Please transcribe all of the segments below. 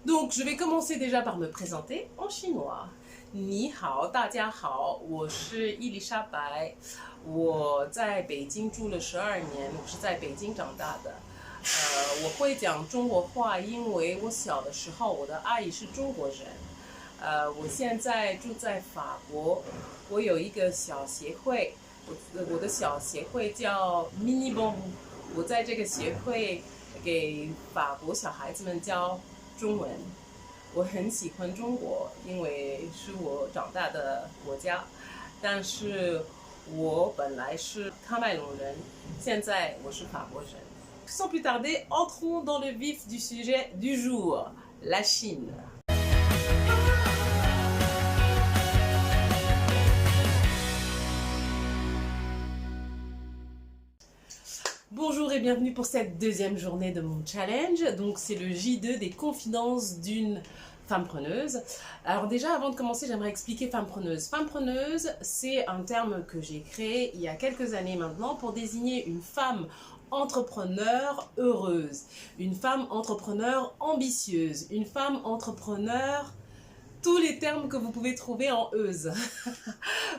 Donc, je vais commencer déjà par me présenter en chinois. 你好，大家好，我是伊丽莎白，我在北京住了12年，我是在北京长大的。我会讲中国话，因为我小的时候我的阿姨是中国人。我现在住在法国，我有一个小协会，我的小协会叫 Mini Bon， 我在这个协会给法国小孩子们教中文。我很喜欢中国，因为是我长大的国家，但是我本来是喀麦隆人，现在我是法国人。Sans plus tarder, entrons dans le vif du sujet du jour, la Chine. Bonjour et bienvenue pour cette deuxième journée de mon challenge. Donc c'est le J2 des confidences d'une femme preneuse. Alors déjà avant de commencer j'aimerais expliquer femme preneuse. Femme preneuse c'est un terme que j'ai créé il y a quelques années maintenant pour désigner une femme entrepreneur heureuse, une femme entrepreneur ambitieuse, une femme entrepreneur... tous les termes que vous pouvez trouver en euse.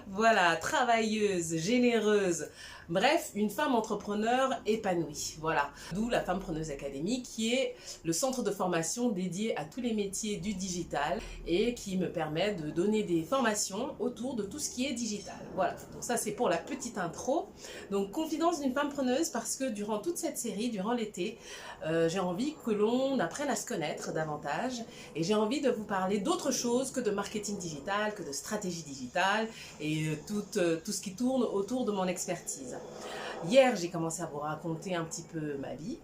Voilà, travailleuse, généreuse, bref, une femme entrepreneur épanouie. Voilà, d'où la Femme Preneuse Academy qui est le centre de formation dédié à tous les métiers du digital et qui me permet de donner des formations autour de tout ce qui est digital. Voilà, donc ça c'est pour la petite intro. Donc confidence d'une femme preneuse parce que durant toute cette série, durant l'été, j'ai envie que l'on apprenne à se connaître davantage et j'ai envie de vous parler d'autre chose que de marketing digital, que de stratégie digitale et tout ce qui tourne autour de mon expertise. Hier, j'ai commencé à vous raconter un petit peu ma vie.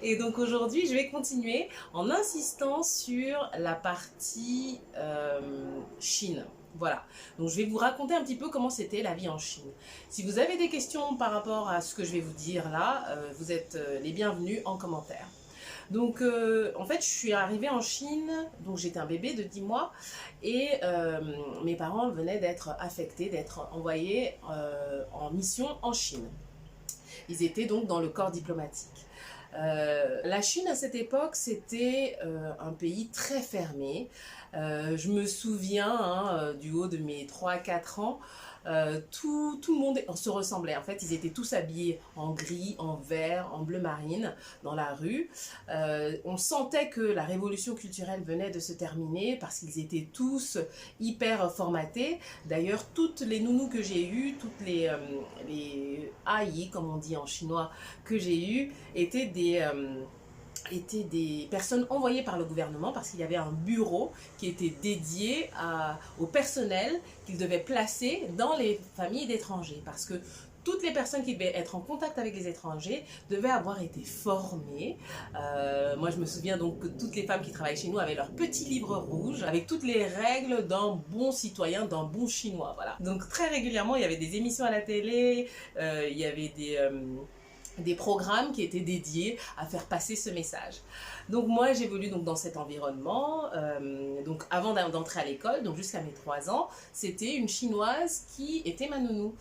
Et donc aujourd'hui, je vais continuer en insistant sur la partie Chine. Voilà, donc je vais vous raconter un petit peu comment c'était la vie en Chine. Si vous avez des questions par rapport à ce que je vais vous dire là, vous êtes les bienvenus en commentaire. Donc en fait je suis arrivée en Chine, donc j'étais un bébé de 10 mois et mes parents venaient d'être affectés, d'être envoyés en mission en Chine. Ils étaient donc dans le corps diplomatique. La Chine à cette époque c'était un pays très fermé. Je me souviens du haut de mes 3-4 ans, tout le monde se ressemblait. En fait, ils étaient tous habillés en gris, en vert, en bleu marine dans la rue. On sentait que la révolution culturelle venait de se terminer parce qu'ils étaient tous hyper formatés. D'ailleurs, toutes les nounous que j'ai eues, toutes les aïe, comme on dit en chinois, que j'ai eues, étaient des personnes envoyées par le gouvernement parce qu'il y avait un bureau qui était dédié au personnel qu'ils devaient placer dans les familles d'étrangers parce que toutes les personnes qui devaient être en contact avec les étrangers devaient avoir été formées. Moi, je me souviens donc que toutes les femmes qui travaillent chez nous avaient leur petit livre rouge avec toutes les règles d'un bon citoyen, d'un bon chinois. Voilà. Donc très régulièrement, il y avait des émissions à la télé, il y avait des programmes qui étaient dédiés à faire passer ce message. Donc moi j'évolue donc dans cet environnement, donc avant d'entrer à l'école, donc jusqu'à mes 3 ans, c'était une chinoise qui était ma nounou.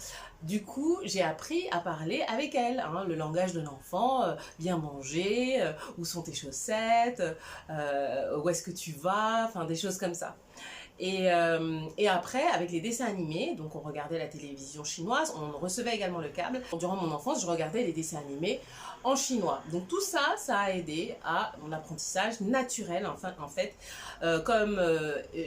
Du coup j'ai appris à parler avec elle, hein, le langage de l'enfant, bien manger, où sont tes chaussettes, où est-ce que tu vas, enfin des choses comme ça. Et après, avec les dessins animés, donc on regardait la télévision chinoise, on recevait également le câble. Durant mon enfance, je regardais les dessins animés en chinois. Donc tout ça, ça a aidé à mon apprentissage naturel, enfin, en fait. Comme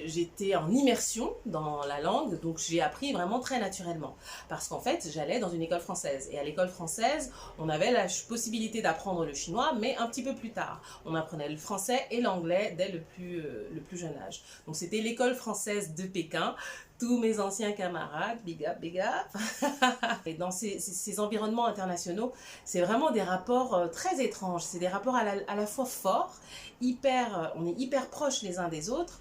j'étais en immersion dans la langue, donc j'ai appris vraiment très naturellement. Parce qu'en fait, j'allais dans une école française. Et à l'école française, on avait la possibilité d'apprendre le chinois, mais un petit peu plus tard. On apprenait le français et l'anglais dès le plus jeune âge. Donc c'était l'école française de Pékin, tous mes anciens camarades, big up, big up. Et dans ces environnements internationaux, c'est vraiment des rapports très étranges, c'est des rapports à la fois forts, on est hyper proches les uns des autres,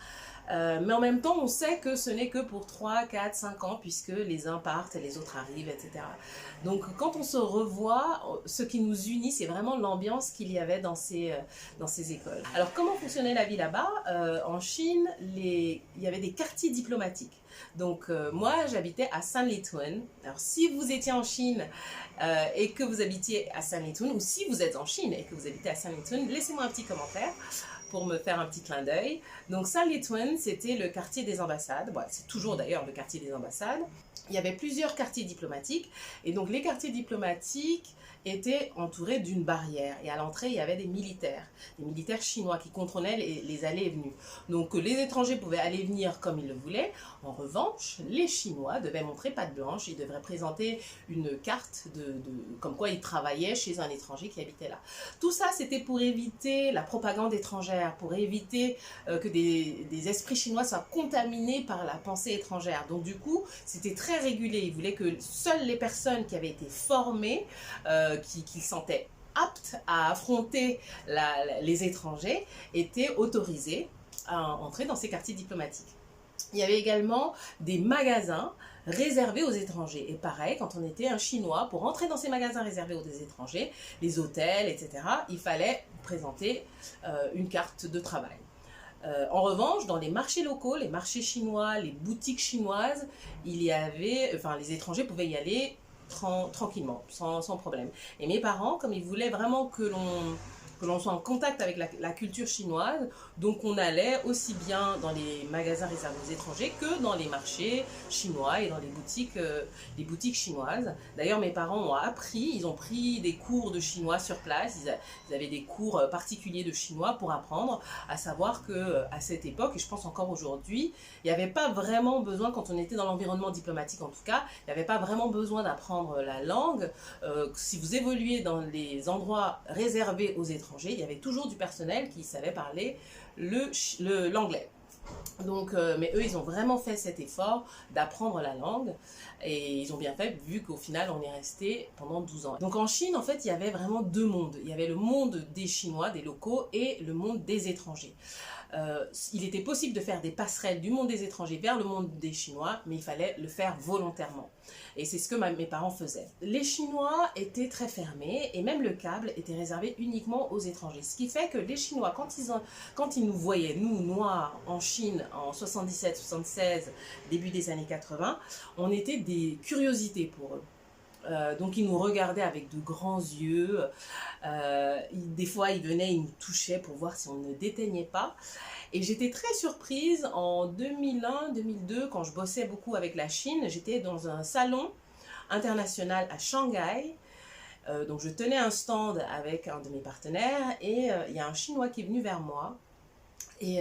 Mais en même temps, on sait que ce n'est que pour 3, 4, 5 ans, puisque les uns partent et les autres arrivent, etc. Donc, quand on se revoit, ce qui nous unit, c'est vraiment l'ambiance qu'il y avait dans ces écoles. Alors, comment fonctionnait la vie là-bas? En Chine, il y avait des quartiers diplomatiques. Donc, moi, j'habitais à Sanlitun. Alors, si vous étiez en Chine et que vous habitiez à Sanlitun, ou si vous êtes en Chine et que vous habitez à Sanlitun, laissez-moi un petit commentaire pour me faire un petit clin d'œil. Donc Sanlitun, c'était le quartier des ambassades. Bon, c'est toujours d'ailleurs le quartier des ambassades. Il y avait plusieurs quartiers diplomatiques. Et donc les quartiers diplomatiques étaient entourés d'une barrière. Et à l'entrée, il y avait des militaires chinois qui contrôlaient les allées et venues. Donc les étrangers pouvaient aller et venir comme ils le voulaient. En revanche, les Chinois devaient montrer patte blanche. Ils devraient présenter une carte comme quoi ils travaillaient chez un étranger qui habitait là. Tout ça, c'était pour éviter la propagande étrangère, pour éviter que des esprits chinois soient contaminés par la pensée étrangère. Donc du coup, c'était très régulé. Ils voulaient que seules les personnes qui avaient été formées, qui se sentaient aptes à affronter les étrangers, étaient autorisées à entrer dans ces quartiers diplomatiques. Il y avait également des magasins réservés aux étrangers. Et pareil, quand on était un Chinois, pour entrer dans ces magasins réservés aux étrangers, les hôtels, etc., il fallait présenter une carte de travail. En revanche, dans les marchés locaux, les marchés chinois, les boutiques chinoises, les étrangers pouvaient y aller tranquillement, sans problème. Et mes parents, comme ils voulaient vraiment que l'on soit en contact avec la culture chinoise, donc on allait aussi bien dans les magasins réservés aux étrangers que dans les marchés chinois et dans les boutiques chinoises. D'ailleurs, mes parents ils ont pris des cours de chinois sur place, ils avaient des cours particuliers de chinois pour apprendre, à savoir qu'à cette époque, et je pense encore aujourd'hui, il n'y avait pas vraiment besoin, quand on était dans l'environnement diplomatique en tout cas, il n'y avait pas vraiment besoin d'apprendre la langue. Si vous évoluez dans les endroits réservés aux étrangers, il y avait toujours du personnel qui savait parler l'anglais. Donc, mais eux, ils ont vraiment fait cet effort d'apprendre la langue et ils ont bien fait vu qu'au final, on est resté pendant 12 ans. Donc en Chine, en fait, il y avait vraiment deux mondes. Il y avait le monde des Chinois, des locaux et le monde des étrangers. Il était possible de faire des passerelles du monde des étrangers vers le monde des Chinois, mais il fallait le faire volontairement. Et c'est ce que mes parents faisaient. Les Chinois étaient très fermés et même le câble était réservé uniquement aux étrangers. Ce qui fait que les Chinois, quand ils nous voyaient, nous, Noirs, en Chine, en 77, 76, début des années 80, on était des curiosités pour eux. Donc ils nous regardaient avec de grands yeux, des fois ils venaient, ils nous touchaient pour voir si on ne déteignait pas. Et j'étais très surprise en 2001-2002 quand je bossais beaucoup avec la Chine. J'étais dans un salon international à Shanghai. Donc je tenais un stand avec un de mes partenaires et il y a un Chinois qui est venu vers moi et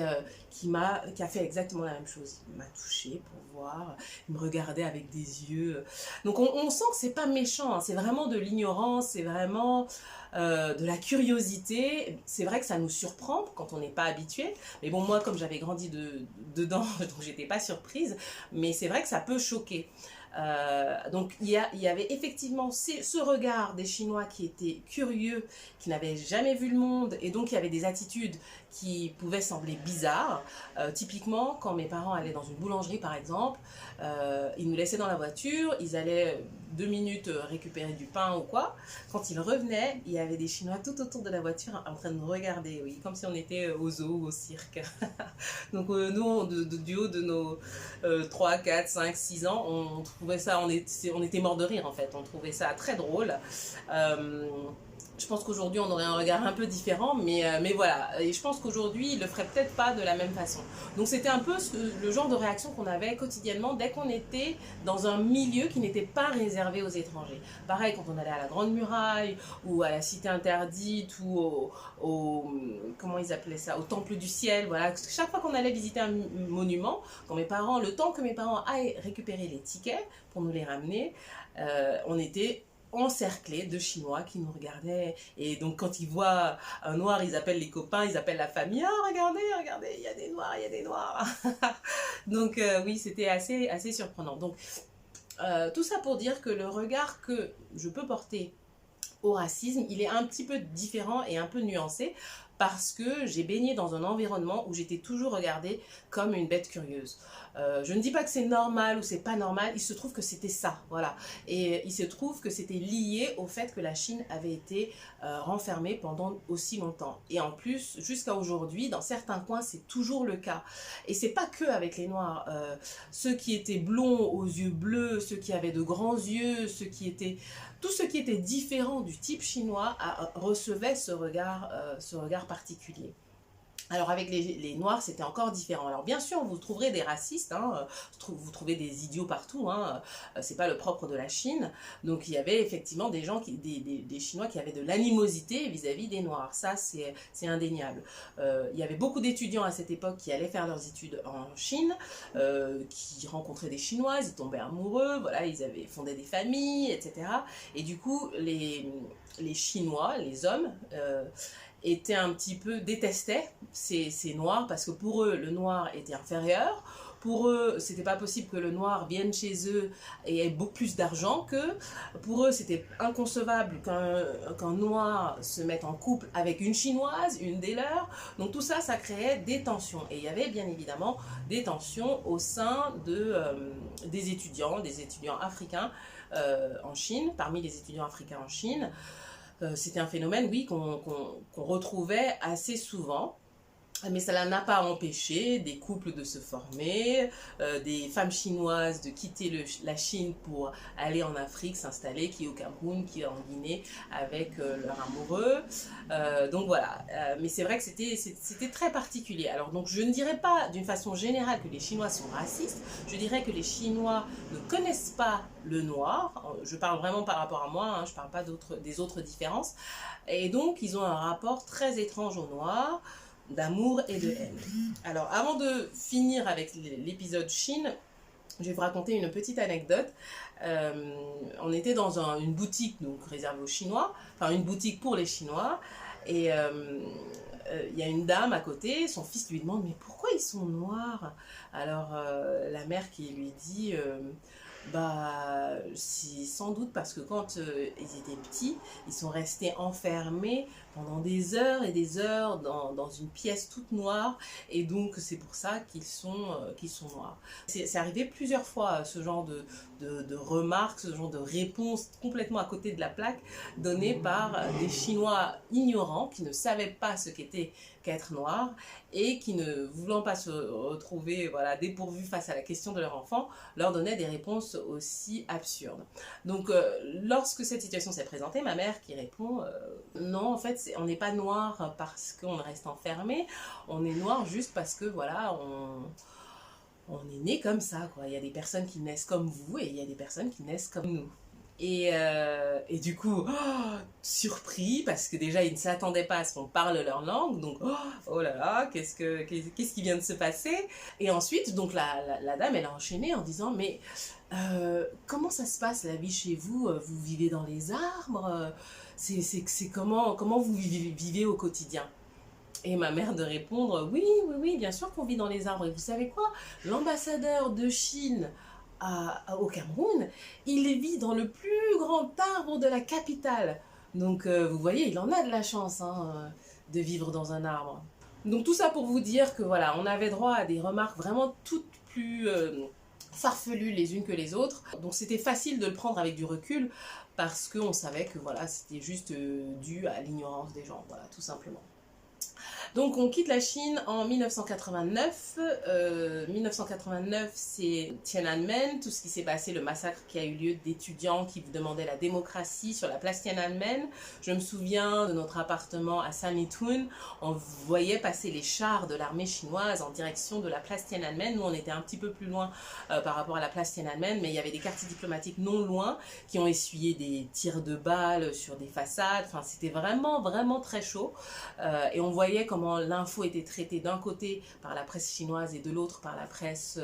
qui a fait exactement la même chose. Il m'a touché pour voir, il me regardait avec des yeux. Donc on sent que c'est pas méchant, hein, c'est vraiment de l'ignorance, c'est vraiment de la curiosité. C'est vrai que ça nous surprend quand on n'est pas habitué, mais bon, moi comme j'avais grandi dedans, donc j'étais pas surprise, mais c'est vrai que ça peut choquer. Donc il y avait effectivement ce regard des Chinois qui étaient curieux, qui n'avaient jamais vu le monde et donc il y avait des attitudes qui pouvaient sembler bizarres. Typiquement quand mes parents allaient dans une boulangerie par exemple, ils nous laissaient dans la voiture, ils allaient 2 minutes récupérer du pain ou quoi. Quand ils revenaient, il y avait des Chinois tout autour de la voiture en train de nous regarder, oui, comme si on était au zoo ou au cirque. Donc nous, du haut de nos 3, 4, 5, 6 ans, on trouvait ça, on était morts de rire en fait, on trouvait ça très drôle. Je pense qu'aujourd'hui on aurait un regard un peu différent, mais voilà, et je pense qu'aujourd'hui il le ferait peut-être pas de la même façon. Donc c'était un peu le genre de réaction qu'on avait quotidiennement dès qu'on était dans un milieu qui n'était pas réservé aux étrangers. Pareil quand on allait à la Grande Muraille ou à la Cité Interdite ou comment ils appelaient ça, au Temple du Ciel, voilà. Chaque fois qu'on allait visiter un monument, le temps que mes parents aillent récupérer les tickets pour nous les ramener, on était encerclés de Chinois qui nous regardaient. Et donc quand ils voient un noir, ils appellent les copains, ils appellent la famille. Ah, regardez, il y a des noirs, il y a des noirs. Donc oui, c'était assez surprenant. Donc tout ça pour dire que le regard que je peux porter au racisme, il est un petit peu différent et un peu nuancé parce que j'ai baigné dans un environnement où j'étais toujours regardée comme une bête curieuse. Je ne dis pas que c'est normal ou c'est pas normal, il se trouve que c'était ça, voilà. Et il se trouve que c'était lié au fait que la Chine avait été renfermée pendant aussi longtemps. Et en plus, jusqu'à aujourd'hui, dans certains coins, c'est toujours le cas. Et c'est pas que avec les Noirs. Ceux qui étaient blonds aux yeux bleus, ceux qui avaient de grands yeux, tout ce qui était différent du type chinois recevait ce regard particulier. Alors avec les Noirs, c'était encore différent. Alors bien sûr, vous trouverez des racistes, hein, vous trouvez des idiots partout, hein, c'est pas le propre de la Chine. Donc il y avait effectivement des gens, des Chinois qui avaient de l'animosité vis-à-vis des Noirs. Ça, c'est indéniable. Il y avait beaucoup d'étudiants à cette époque qui allaient faire leurs études en Chine, qui rencontraient des Chinoises, ils tombaient amoureux, voilà, ils avaient fondé des familles, etc. Et du coup, les Chinois, les hommes, étaient un petit peu, détestaient ces noirs parce que pour eux, le noir était inférieur. Pour eux, c'était pas possible que le noir vienne chez eux et ait beaucoup plus d'argent qu'eux. Pour eux, c'était inconcevable qu'un noir se mette en couple avec une chinoise, une des leurs. Donc tout ça, ça créait des tensions. Et il y avait bien évidemment des tensions au sein des étudiants africains en Chine, parmi les étudiants africains en Chine. C'était un phénomène, oui, qu'on retrouvait assez souvent. Mais cela n'a pas empêché des couples de se former, des femmes chinoises de quitter la Chine pour aller en Afrique, s'installer, qui est au Cameroun, qui est en Guinée, avec leur amoureux. Donc voilà, mais c'est vrai que c'était très particulier. Alors donc je ne dirais pas d'une façon générale que les Chinois sont racistes, je dirais que les Chinois ne connaissent pas le noir, je parle vraiment par rapport à moi, hein, je ne parle pas des autres différences, et donc ils ont un rapport très étrange au noir, d'amour et de haine. Alors, avant de finir avec l'épisode Chine, je vais vous raconter une petite anecdote. On était dans une boutique donc réservée aux Chinois, enfin une boutique pour les Chinois, et il y a une dame à côté, son fils lui demande « Mais pourquoi ils sont noirs ?» Alors, la mère qui lui dit bah, c'est sans doute parce que quand ils étaient petits, ils sont restés enfermés pendant des heures et des heures dans une pièce toute noire, et donc c'est pour ça qu'ils sont noirs. C'est arrivé plusieurs fois, ce genre de remarques, ce genre de réponses complètement à côté de la plaque, données par des Chinois ignorants qui ne savaient pas ce qu'était qu'être noir, et qui, ne voulant pas se retrouver voilà, dépourvus face à la question de leur enfant, leur donnaient des réponses aussi absurdes. Donc lorsque cette situation s'est présentée, ma mère qui répond non, en fait on n'est pas noir parce qu'on reste enfermé, on est noir juste parce que voilà, on est né comme ça, quoi. Il y a des personnes qui naissent comme vous et il y a des personnes qui naissent comme nous. Et du coup, surpris, parce que déjà ils ne s'attendaient pas à ce qu'on parle leur langue, donc oh là là, qu'est-ce qui vient de se passer? Et ensuite, donc la dame, elle a enchaîné en disant, mais comment ça se passe la vie chez vous? Vous vivez dans les arbres? C'est comment vous vivez au quotidien? Et ma mère de répondre, oui, bien sûr qu'on vit dans les arbres. Et vous savez quoi? L'ambassadeur de Chine au Cameroun, il vit dans le plus grand arbre de la capitale. Donc vous voyez, il en a de la chance hein, de vivre dans un arbre. Donc tout ça pour vous dire que voilà, on avait droit à des remarques vraiment toutes plus farfelues les unes que les autres. Donc c'était facile de le prendre avec du recul parce qu'on savait que voilà, c'était juste dû à l'ignorance des gens, voilà, tout simplement. Donc on quitte la Chine en 1989. 1989, c'est Tiananmen, tout ce qui s'est passé, le massacre qui a eu lieu d'étudiants qui demandaient la démocratie sur la place Tiananmen. Je me souviens de notre appartement à Sanlitun, on voyait passer les chars de l'armée chinoise en direction de la place Tiananmen. Nous on était un petit peu plus loin par rapport à la place Tiananmen, mais il y avait des quartiers diplomatiques non loin qui ont essuyé des tirs de balles sur des façades. Enfin, c'était vraiment très chaud et on voyait comment l'info était traitée d'un côté par la presse chinoise et de l'autre par la presse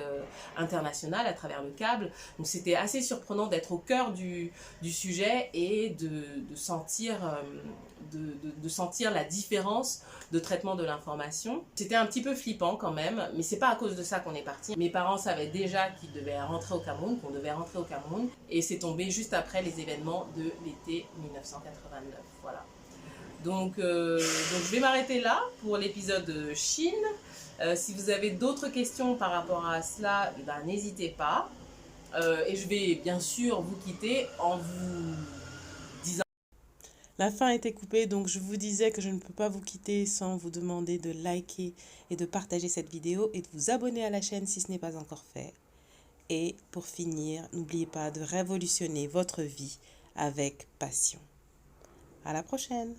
internationale à travers le câble. Donc c'était assez surprenant d'être au cœur du sujet et de sentir la différence de traitement de l'information. C'était un petit peu flippant quand même, mais c'est pas à cause de ça qu'on est parti. Mes parents savaient déjà qu'ils devaient rentrer au Cameroun, qu'on devait rentrer au Cameroun, et c'est tombé juste après les événements de l'été 1989. Voilà. Donc je vais m'arrêter là pour l'épisode Chine. Si vous avez d'autres questions par rapport à cela, eh ben, n'hésitez pas. Et je vais bien sûr vous quitter en vous disant... La fin a été coupée, donc je vous disais que je ne peux pas vous quitter sans vous demander de liker et de partager cette vidéo et de vous abonner à la chaîne si ce n'est pas encore fait. Et pour finir, n'oubliez pas de révolutionner votre vie avec passion. À la prochaine!